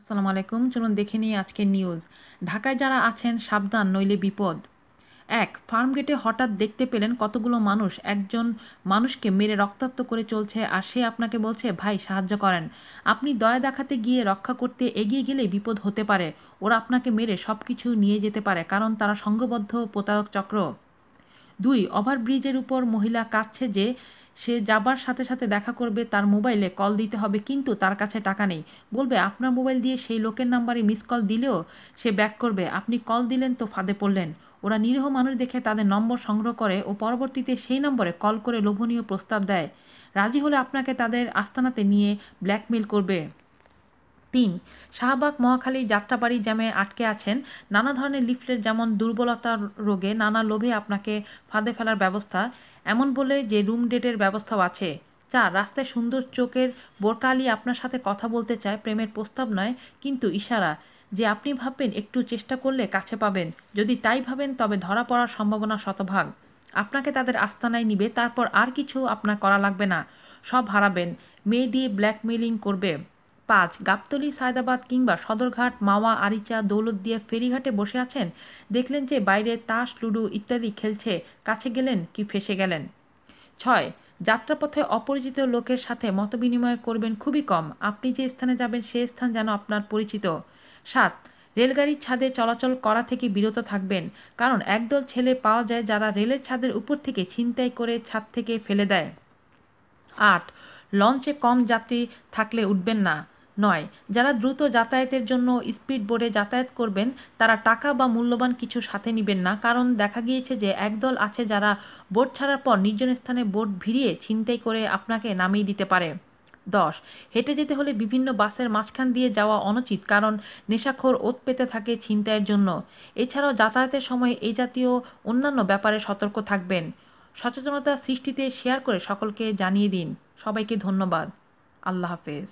আসসালামু আলাইকুম। চলুন দেখে নিই আজকের নিউজ। ঢাকায় যারা আছেন সাবধান, নইলে বিপদ। ফার্মগেটে হঠাৎ দেখতে পেলেন কতগুলো মানুষ একজন মানুষকে মেরে রক্তাক্ত করে চলছে, আর সে আপনাকে বলছে, ভাই সাহায্য করেন। আপনি দয়া দেখাতে গিয়ে রক্ষা করতে এগিয়ে গেলে বিপদ হতে পারে। ওরা আপনাকে মেরে সব কিছু নিয়ে যেতে পারে, কারণ তারা সংঘবদ্ধ প্রতারক চক্র। ২. ওভারব্রিজের উপর মহিলা কাঁদছে যে সে যাবার সাথে সাথে দেখা করবে, তার মোবাইলে কল দিতে হবে, কিন্তু তার কাছে টাকা নেই। বলবে আপনার মোবাইল দিয়ে সেই লোকের নাম্বারে মিস কল দিলেও সে ব্যাক করবে, আপনি কল দিলেন তো ফাঁদে পড়লেন। ওরা নিরীহ মানুষ দেখে তাদের নম্বর সংগ্রহ করে ও পরবর্তীতে সেই নম্বরে কল করে লোভনীয় প্রস্তাব দেয়। রাজি হলে আপনাকে তাদের আস্তানাতে নিয়ে ব্ল্যাকমেইল করবে। ৩. শাহবাগ মহাখালী যাত্রাবাড়ি জ্যামে আটকে আছেন। নানা ধরনের লিফলেট, যেমন দুর্বলতার রোগে নানা লোভে আপনাকে ফাঁদে ফেলার ব্যবস্থা, এমন বলে যে রুম ডেটের ব্যবস্থাও আছে। ৪. রাস্তায় সুন্দর চোখের বোরকা আলী আপনার সাথে কথা বলতে চায়, প্রেমের প্রস্তাব নয় কিন্তু ইশারা, যে আপনি ভাববেন একটু চেষ্টা করলে কাছে পাবেন। যদি তাই ভাবেন তবে ধরা পড়ার সম্ভাবনা শতভাগ। আপনাকে তাদের আস্তানায় নিবে, তারপর আর কিছু আপনার করা লাগবে না, সব হারাবেন। মেয়ে দিয়ে ব্ল্যাকমেইলিং করবে। ৫. গাবতলী, সায়দাবাদ কিংবা সদরঘাট, মাওয়া, আরিচা, দৌলতদিয়া ফেরিঘাটে বসে আছেন, দেখলেন যে বাইরে তাস, লুডো ইত্যাদি খেলছে, কাছে গেলেন কি ফেঁসে গেলেন। ৬. যাত্রাপথে অপরিচিত লোকের সাথে মতবিনিময় করবেন খুবই কম, আপনি যে স্থানে যাবেন সে স্থান যেন আপনার পরিচিত। ৭. রেলগাড়ির ছাদে চলাচল করা থেকে বিরত থাকবেন, কারণ একদল ছেলে পাওয়া যায় যারা রেলের ছাদের উপর থেকে ছিনতাই করে ছাদ থেকে ফেলে দেয়। ৮. লঞ্চে কম যাত্রী থাকলে উঠবেন না। ৯. যারা দ্রুত যাতায়াতের জন্য স্পিড বোটে যাতায়াত করবেন তারা টাকা বা মূল্যবান কিছু সাথে নিবেন না, কারণ দেখা গিয়েছে যে একদল আছে যারা বোট ছাড়ার পর নির্জন স্থানে বোট ভিড়িয়ে ছিনতাই করে আপনাকে নামিয়ে দিতে পারে। ১০. হেঁটে যেতে হলে বিভিন্ন বাসের মাঝখান দিয়ে যাওয়া অনুচিত, কারণ নেশাখোর ওত পেতে থাকে ছিনতাইয়ের জন্য। এছাড়াও যাতায়াতের সময় এই জাতীয় অন্যান্য ব্যাপারে সতর্ক থাকবেন। সচেতনতা সৃষ্টিতে শেয়ার করে সকলকে জানিয়ে দিন। সবাইকে ধন্যবাদ। আল্লাহ হাফেজ।